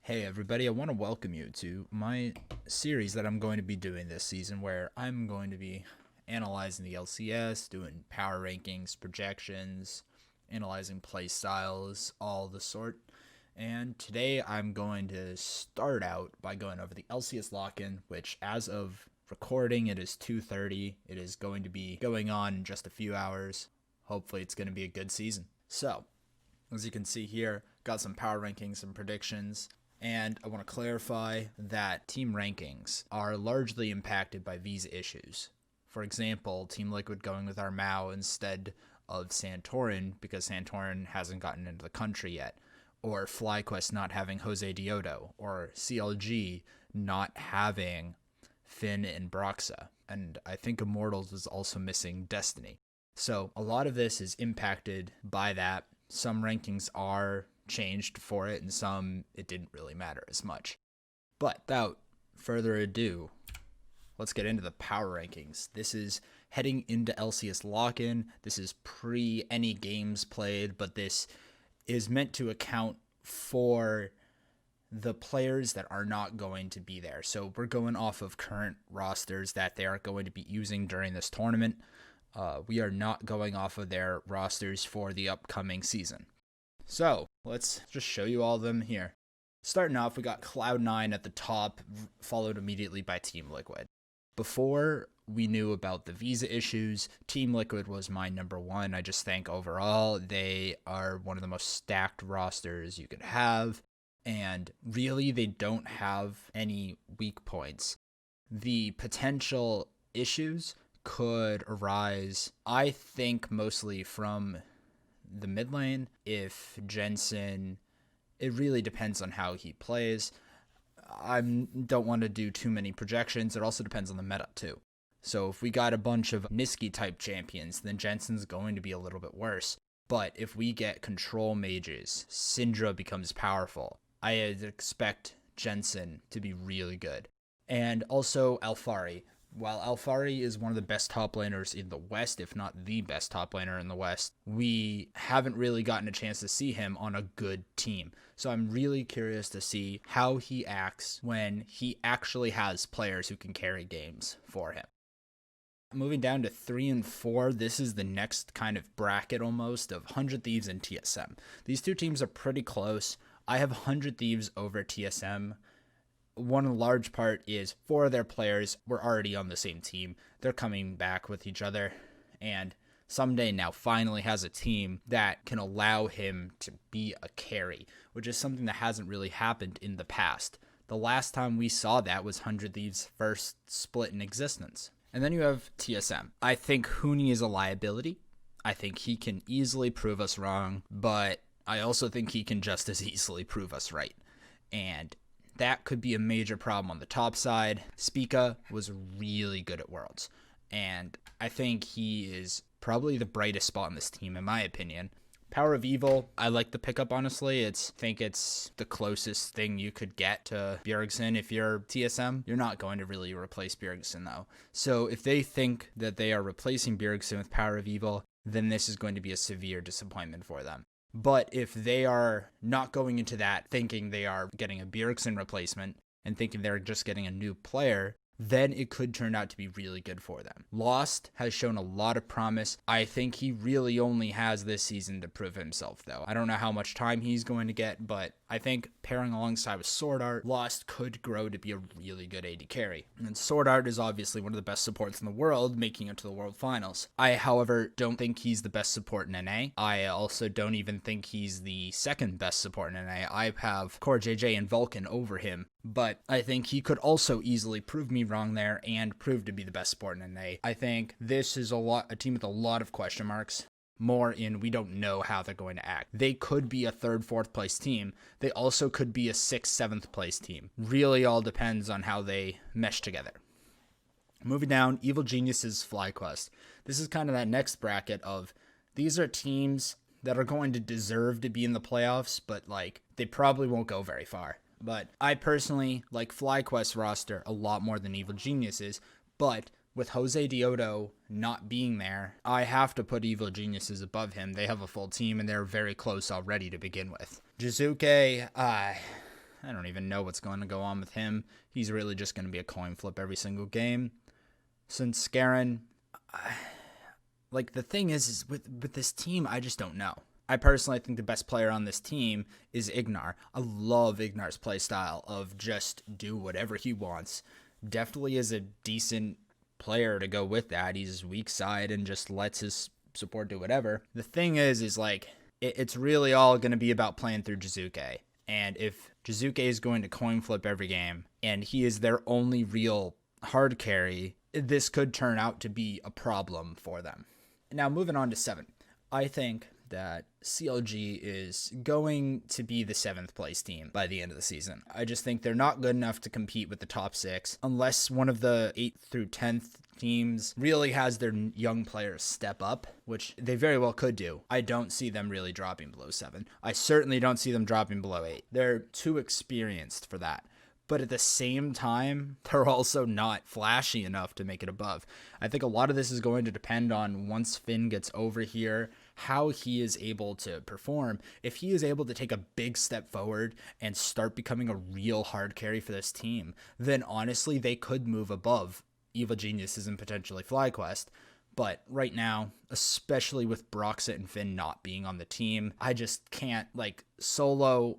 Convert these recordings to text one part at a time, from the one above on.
Hey everybody, I want to welcome you to my series that I'm going to be doing this season where I'm going to be analyzing the LCS, doing power rankings, projections, analyzing play styles, all the sort. And today I'm going to start out by going over the LCS lock-in, which as of recording it is 2:30. It is going to be going on in just a few hours. Hopefully it's going to be a good season. So, as you can see here, got some power rankings and predictions. And I want to clarify that team rankings are largely impacted by visa issues. For example, Team Liquid going with Armao instead of Santorin because Santorin hasn't gotten into the country yet, or FlyQuest not having Jose Diodo, or CLG not having Finn and Broxa. And I think Immortals is also missing Destiny. So a lot of this is impacted by that. Some rankings are changed for it, and some it didn't really matter as much. But without further ado, let's get into the power rankings. This is heading into LCS lock-in. This is pre any games played, but this is meant to account for the players that are not going to be there. So we're going off of current rosters that they aren't going to be using during this tournament. We are not going off of their rosters for the upcoming season. So let's just show you all of them here. Starting off, we got Cloud9 at the top, followed immediately by Team Liquid. Before we knew about the visa issues, Team Liquid was my number one. I just think overall they are one of the most stacked rosters you could have, and really they don't have any weak points. The potential issues could arise, I think, mostly from the mid lane. If Jensen, it really depends on how he plays. I don't want to do too many projections. It also depends on the meta too. So if we got a bunch of Niski type champions, then Jensen's going to be a little bit worse. But if we get control mages, Syndra becomes powerful, I expect Jensen to be really good. And also Alphari. While Alphari is one of the best top laners in the West, if not the best top laner in the West, we haven't really gotten a chance to see him on a good team. So I'm really curious to see how he acts when he actually has players who can carry games for him. Moving down to 3 and 4, this is the next kind of bracket almost of 100 Thieves and TSM. These two teams are pretty close. I have 100 Thieves over TSM. One large part is 4 of their players were already on the same team. They're coming back with each other, and Someday now finally has a team that can allow him to be a carry, which is something that hasn't really happened in the past. The last time we saw that was 100 Thieves' first split in existence. And then you have TSM. I think Huni is a liability. I think he can easily prove us wrong, but I also think he can just as easily prove us right. And that could be a major problem on the top side. Spica was really good at Worlds, and I think he is probably the brightest spot in this team, in my opinion. Power of Evil, I like the pickup, honestly. I think it's the closest thing you could get to Bjergsen if you're TSM. You're not going to really replace Bjergsen, though. So if they think that they are replacing Bjergsen with Power of Evil, then this is going to be a severe disappointment for them. But if they are not going into that thinking they are getting a Bjergsen replacement and thinking they're just getting a new player, then it could turn out to be really good for them. Lost has shown a lot of promise. I think he really only has this season to prove himself, though. I don't know how much time he's going to get, but I think pairing alongside with Sword Art, Lost could grow to be a really good AD carry. And Sword Art is obviously one of the best supports in the world, making it to the World Finals. I, however, don't think he's the best support in NA. I also don't even think he's the second best support in NA. I have Core JJ and Vulcan over him, but I think he could also easily prove me wrong there and prove to be the best support in NA. I think this is a team with a lot of question marks. More in we don't know how they're going to act. They could be a 3rd, 4th place team. They also could be a 6th, 7th place team. Really all depends on how they mesh together. Moving down, Evil Geniuses, FlyQuest. This is kind of that next bracket of these are teams that are going to deserve to be in the playoffs, but they probably won't go very far. But I personally like FlyQuest roster a lot more than Evil Geniuses, but with Jose Diodo not being there, I have to put Evil Geniuses above him. They have a full team, and they're very close already to begin with. Jizuke, I don't even know what's going to go on with him. He's really just going to be a coin flip every single game. Since Scarin, like the thing is with this team, I just don't know. I personally think the best player on this team is Ignar. I love Ignar's play style of just do whatever he wants. Definitely is a decent player to go with that. He's weak side and just lets his support do whatever. The thing is like it's really all going to be about playing through Jizuke. And if Jizuke is going to coin flip every game and he is their only real hard carry, this could turn out to be a problem for them. Now moving on to 7. I think that CLG is going to be the 7th place team by the end of the season. I just think they're not good enough to compete with the top 6 unless one of the 8th through 10th teams really has their young players step up, which they very well could do. I don't see them really dropping below 7. I certainly don't see them dropping below 8. They're too experienced for that. But at the same time, they're also not flashy enough to make it above. I think a lot of this is going to depend on once Finn gets over here, how he is able to perform. If he is able to take a big step forward and start becoming a real hard carry for this team, then honestly, they could move above Evil Geniuses and potentially FlyQuest. But right now, especially with Broxit and Finn not being on the team, I just can't, like, Solo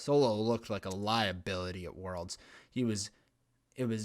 looked like a liability at Worlds. It was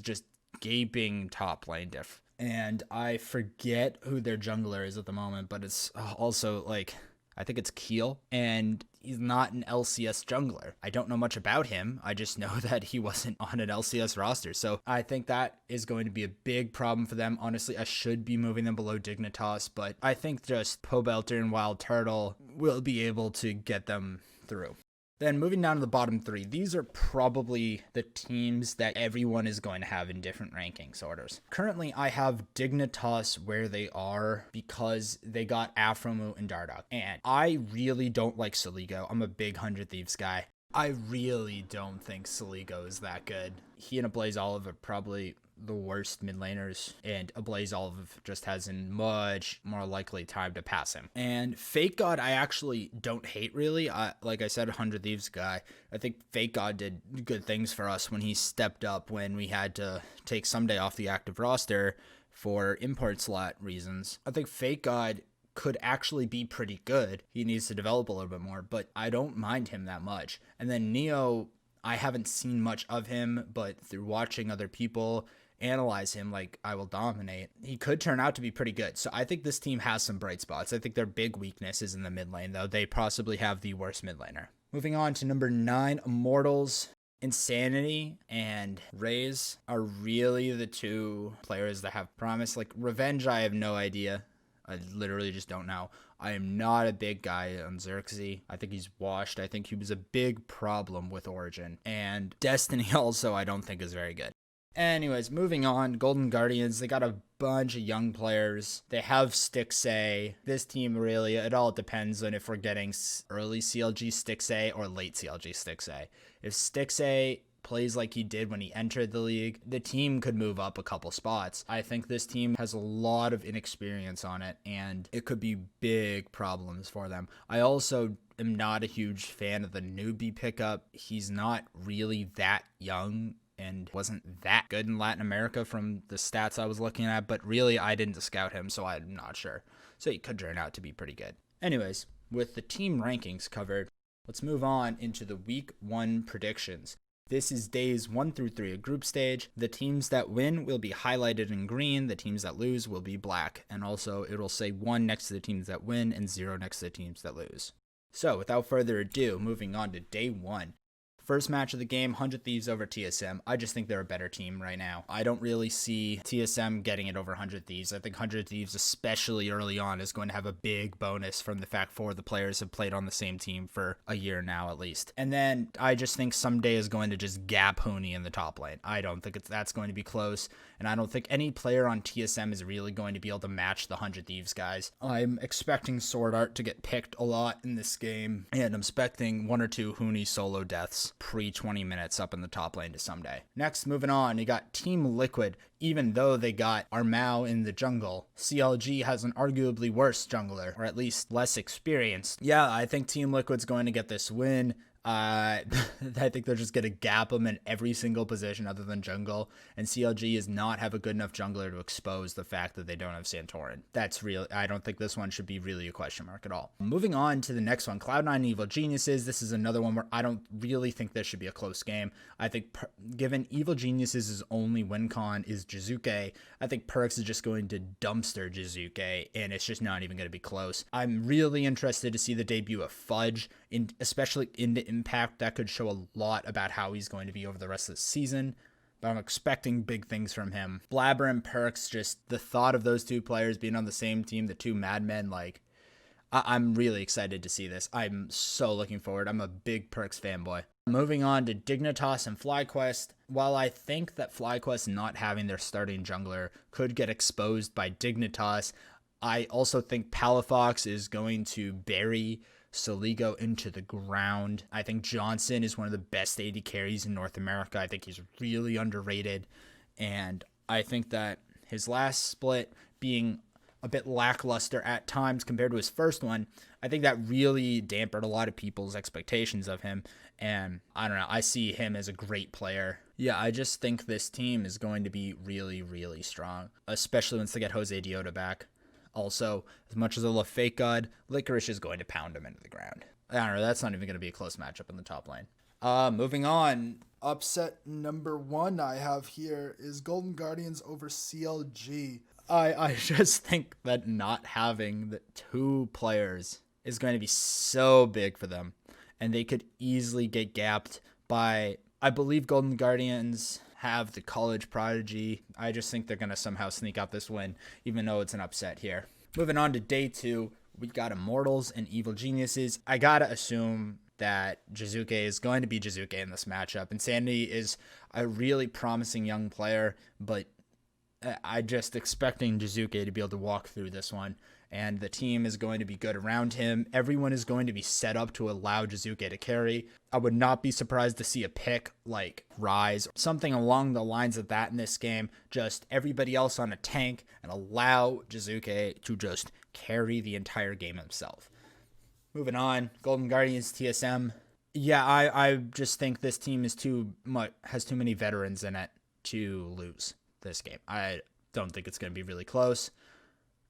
just gaping top lane diff. And I forget who their jungler is at the moment, but it's also like, I think it's Keel, and he's not an LCS jungler. I don't know much about him. I just know that he wasn't on an LCS roster. So I think that is going to be a big problem for them. Honestly, I should be moving them below Dignitas, but I think just Pobelter and Wild Turtle will be able to get them through. Then moving down to the bottom 3, these are probably the teams that everyone is going to have in different rankings orders. Currently, I have Dignitas where they are because they got Aphromoo and Dardoch. And I really don't like Soligo. I'm a big 100 Thieves guy. I really don't think Soligo is that good. He and Ablaze Olive are probably the worst mid laners, and Ablaze Olive just has a much more likely time to pass him. And Fake God, I actually don't hate really. Like I said, 100 Thieves guy. I think Fake God did good things for us when he stepped up when we had to take Someday off the active roster for import slot reasons. I think Fake God could actually be pretty good. He needs to develop a little bit more, but I don't mind him that much. And then Neo, I haven't seen much of him, but through watching other people analyze him like I Will Dominate, he could turn out to be pretty good. So I think this team has some bright spots. I think their big weakness is in the mid lane, though. They possibly have the worst mid laner. Moving on to number 9, Immortals. Insanity and Raze are really the 2 players that have promise. Like Revenge, I have no idea. I literally just don't know. I am not a big guy on Xerxes. I think he's washed. I think he was a big problem with Origin. And Destiny also I don't think is very good. Anyways, moving on, Golden Guardians, they got a bunch of young players. They have Stixxay. This team really, it all depends on if we're getting early CLG Stixxay or late CLG Stixxay. If Stixxay plays like he did when he entered the league, the team could move up a couple spots. I think this team has a lot of inexperience on it, and it could be big problems for them. I also am not a huge fan of the newbie pickup. He's not really that young and wasn't that good in Latin America from the stats I was looking at, but really I didn't scout him, so I'm not sure. So he could turn out to be pretty good. Anyways, with the team rankings covered, let's move on into the week 1 predictions. This is days 1 through 3 of group stage. The teams that win will be highlighted in green. The teams that lose will be black. And also it will say 1 next to the teams that win and 0 next to the teams that lose. So without further ado, moving on to day 1. First match of the game, 100 Thieves over TSM. I just think they're a better team right now. I don't really see TSM getting it over 100 Thieves. I think 100 Thieves, especially early on, is going to have a big bonus from the fact 4 of the players have played on the same team for a year now at least. And then I just think Someday is going to just gap Hooney in the top lane. I don't think that's going to be close, and I don't think any player on TSM is really going to be able to match the 100 Thieves guys. I'm expecting Sword Art to get picked a lot in this game, and I'm expecting 1 or 2 Hooney solo deaths pre 20 minutes up in the top lane to Someday. Next, moving on, you got Team Liquid. Even though they got Armao in the jungle, CLG has an arguably worse jungler, or at least less experienced. Yeah, I think Team Liquid's going to get this win. I think they're just going to gap him in every single position other than jungle, and CLG is not have a good enough jungler to expose the fact that they don't have Santorin. That's real. I don't think this one should be really a question mark at all. Moving on to the next one, Cloud9 and Evil Geniuses. This is another one where I don't really think this should be a close game. I think given Evil Geniuses' only win con is Jizuke, I think Perks is just going to dumpster Jizuke, and it's just not even going to be close. I'm really interested to see the debut of Fudge, especially into Impact. That could show a lot about how he's going to be over the rest of the season, but I'm expecting big things from him. Blabber and Perks, just the thought of those two players being on the same team, the two madmen, like, I'm really excited to see this. I'm so looking forward. I'm a big Perks fanboy. Moving on to Dignitas and FlyQuest. While I think that FlyQuest not having their starting jungler could get exposed by Dignitas, I also think Palafox is going to bury Soligo into the ground. I think Johnson is one of the best AD carries in North America. I think he's really underrated, and I think that his last split being a bit lackluster at times compared to his first one, I think that really dampened a lot of people's expectations of him, and I don't know, I see him as a great player. Yeah, I just think this team is going to be really, really strong, especially once they get Jose Diota back. Also, as much as I love Fake God, Licorice is going to pound him into the ground. I don't know, that's not even going to be a close matchup in the top lane. Moving on. Upset number 1 I have here is Golden Guardians over CLG. I just think that not having the two players is going to be so big for them, and they could easily get gapped by, I believe Golden Guardians have the college prodigy. I just think they're going to somehow sneak out this win, even though it's an upset here. Moving on to day 2, we got Immortals and Evil Geniuses. I got to assume that Jizuke is going to be Jizuke in this matchup. Insanity is a really promising young player, but I just expecting Jizuke to be able to walk through this one, and the team is going to be good around him. Everyone is going to be set up to allow Jizuke to carry. I would not be surprised to see a pick like Rise, something along the lines of that in this game. Just everybody else on a tank and allow Jizuke to just carry the entire game himself. Moving on, Golden Guardians TSM. Yeah, I just think this team is has too many veterans in it to lose this game. I don't think it's going to be really close.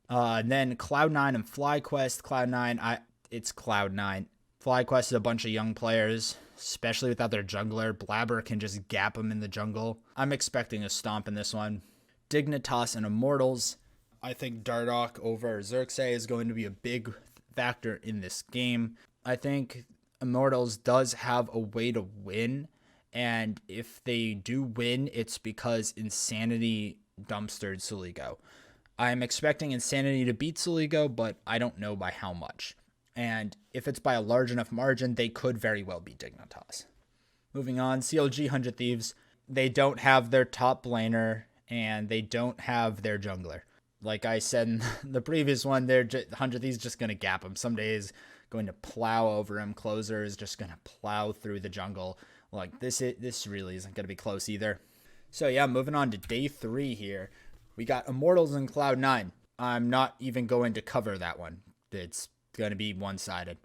Then Cloud9 and FlyQuest. Cloud9, it's Cloud9. FlyQuest is a bunch of young players, especially without their jungler. Blabber can just gap them in the jungle. I'm expecting a stomp in this one. Dignitas and Immortals. I think Dardoch over Xerxes is going to be a big factor in this game. I think Immortals does have a way to win, and if they do win, it's because Insanity dumpstered Soligo. I'm expecting Insanity to beat Soligo, but I don't know by how much. And if it's by a large enough margin, they could very well beat Dignitas. Moving on, CLG 100 Thieves. They don't have their top laner, and they don't have their jungler. Like I said in the previous one, 100 Thieves just going to gap him. Some days going to plow over him. Closer is just going to plow through the jungle. Like this really isn't going to be close either. So yeah, moving on to day 3 here. We got Immortals and Cloud9. I'm not even going to cover that one. It's going to be one-sided.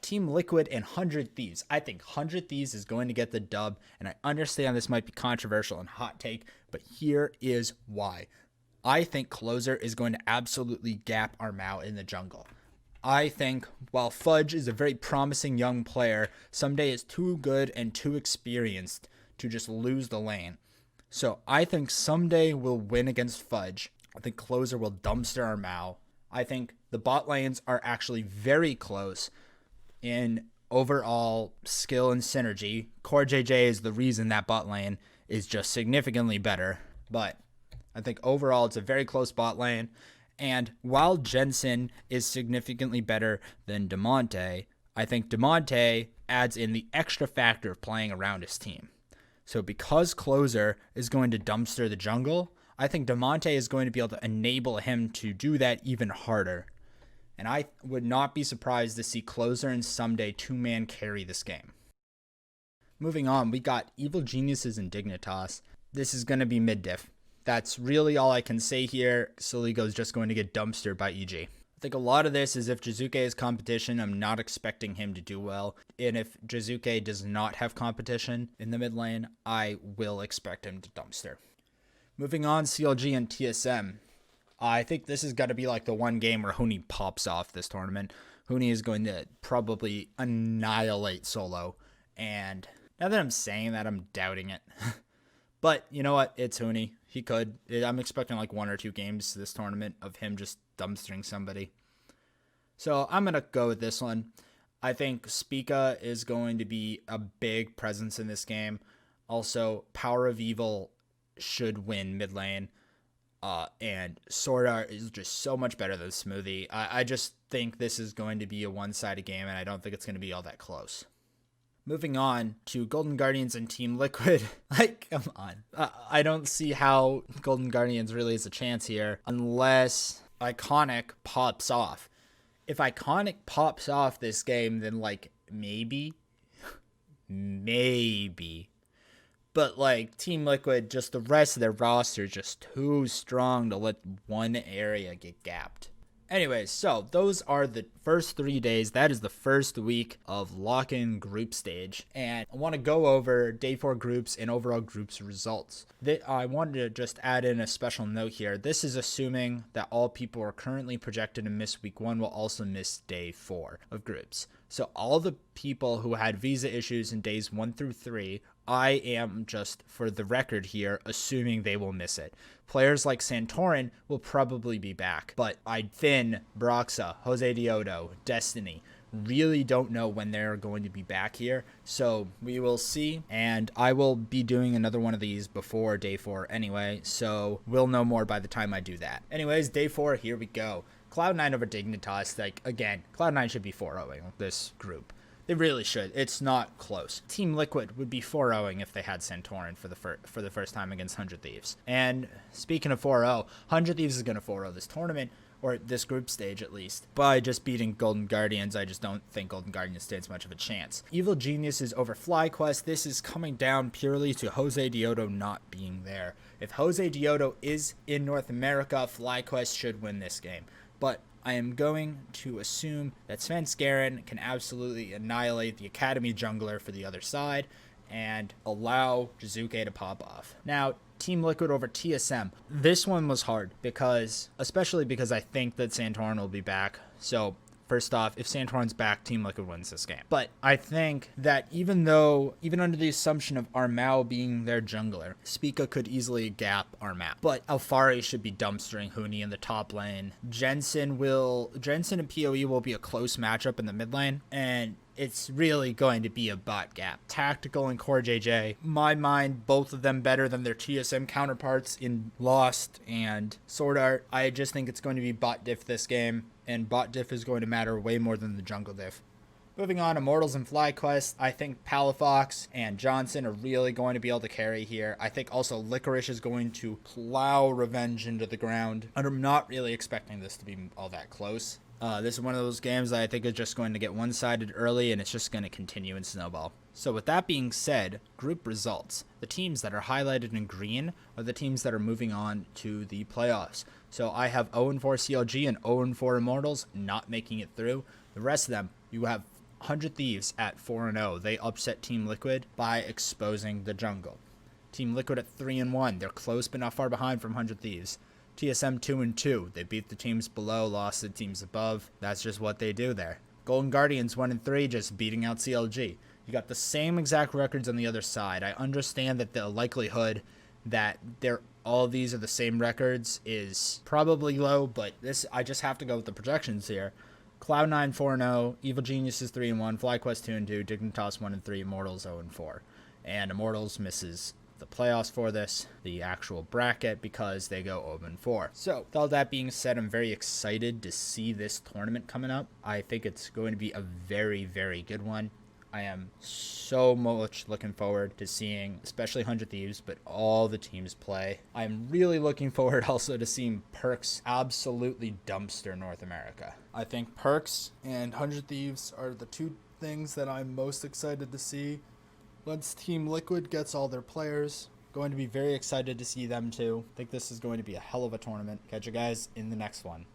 Team Liquid and 100 Thieves. I think 100 Thieves is going to get the dub, and I understand this might be controversial and hot take, but here is why. I think Closer is going to absolutely gap Armao in the jungle. I think while Fudge is a very promising young player, Someday is too good and too experienced to just lose the lane. So I think Someday will win against Fudge. I think Closer will dumpster Armao. I think the bot lanes are actually very close in overall skill and synergy. Core JJ is the reason that bot lane is just significantly better. But I think overall it's a very close bot lane. And while Jensen is significantly better than DeMonte, I think DeMonte adds in the extra factor of playing around his team. So because Closer is going to dumpster the jungle, I think DeMonte is going to be able to enable him to do that even harder. And I would not be surprised to see Closer and Someday two-man carry this game. Moving on, we got Evil Geniuses and Dignitas. This is going to be mid-diff. That's really all I can say here. Soligo is just going to get dumpstered by EG. I think a lot of this is if Jizuke is competition, I'm not expecting him to do well. And if Jizuke does not have competition in the mid lane, I will expect him to dumpster. Moving on, CLG and TSM. I think this is got to be like the one game where Huni pops off this tournament. Huni is going to probably annihilate Solo. And now that I'm saying that, I'm doubting it. But you know what? It's Huni. He could. I'm expecting like 1 or 2 games this tournament of him just dumpstering somebody. So I'm going to go with this one. I think Spica is going to be a big presence in this game. Also, Power of Evil should win mid lane. And Sword Art is just so much better than Smoothie. I just think this is going to be a one-sided game, and I don't think it's going to be all that close. Moving on to Golden Guardians and Team Liquid. Like, come on. I don't see how Golden Guardians really has a chance here unless Iconic pops off. If Iconic pops off this game, then, like, maybe. But, like, Team Liquid, just the rest of their roster is just too strong to let one area get gapped. Anyways, so those are the first 3 days. That is the first week of lock-in group stage. And I want to go over day 4 groups and overall groups results. I wanted to just add in a special note here. This is assuming that all people are currently projected to miss week 1 will also miss day 4 of groups. So all the people who had visa issues in days 1 through 3, I am just, for the record here, assuming they will miss it. Players like Santorin will probably be back, but Finn, Broxa, Jose Diodo, Destiny really don't know when they're going to be back here, so we will see, and I will be doing another one of these before day 4 anyway, so we'll know more by the time I do that. Anyways, day 4, here we go. Cloud9 over Dignitas. Like, again, Cloud9 should be 4-0ing this group. They really should. It's not close. Team Liquid would be 4-0ing if they had Santorin for the first time against 100 Thieves. And speaking of 4-0, 100 Thieves is going to 4-0 this tournament, or this group stage at least. By just beating Golden Guardians, I just don't think Golden Guardians stands much of a chance. Evil Geniuses over FlyQuest. This is coming down purely to Jose Diodo not being there. If Jose Diodo is in North America, FlyQuest should win this game. But I am going to assume that Sven Skaren can absolutely annihilate the Academy jungler for the other side and allow Jizuke to pop off. Now, Team Liquid over TSM. This one was hard especially because I think that Santorin will be back. So first off, if Santorin's back, Team Liquid wins this game. But I think that even under the assumption of Armao being their jungler, Spica could easily gap Armao. But Alfari should be dumpstering Huni in the top lane. Jensen and PoE will be a close matchup in the mid lane. And it's really going to be a bot gap. Tactical and Core JJ, my mind, both of them better than their TSM counterparts in Lost and Sword Art. I just think it's going to be bot diff this game, and bot diff is going to matter way more than the jungle diff. Moving on, Immortals and FlyQuest, I think Palafox and Johnson are really going to be able to carry here. I think also Licorice is going to plow Revenge into the ground. And I'm not really expecting this to be all that close. This is one of those games that I think is just going to get one-sided early, and it's just going to continue and snowball. So with that being said, group results. The teams that are highlighted in green are the teams that are moving on to the playoffs. So I have 0-4 CLG and 0-4 Immortals not making it through. The rest of them, you have 100 Thieves at 4-0. They upset Team Liquid by exposing the jungle. Team Liquid at 3-1. They're close but not far behind from 100 Thieves. TSM 2-2. They beat the teams below, lost the teams above. That's just what they do there. Golden Guardians 1-3, just beating out CLG. You got the same exact records on the other side. I understand that the likelihood that all of these are the same records is probably low, but I just have to go with the projections here. Cloud9 4-0, Evil Geniuses 3-1, FlyQuest 2-2, Dignitas 1-3, Immortals 0-4. And Immortals misses the playoffs for this, the actual bracket, because they go 0-4. So, with all that being said, I'm very excited to see this tournament coming up. I think it's going to be a very, very good one. I am so much looking forward to seeing, especially 100 Thieves, but all the teams play. I'm really looking forward also to seeing Perks absolutely dumpster North America. I think Perks and 100 Thieves are the two things that I'm most excited to see. Once Team Liquid gets all their players, going to be very excited to see them too. I think this is going to be a hell of a tournament. Catch you guys in the next one.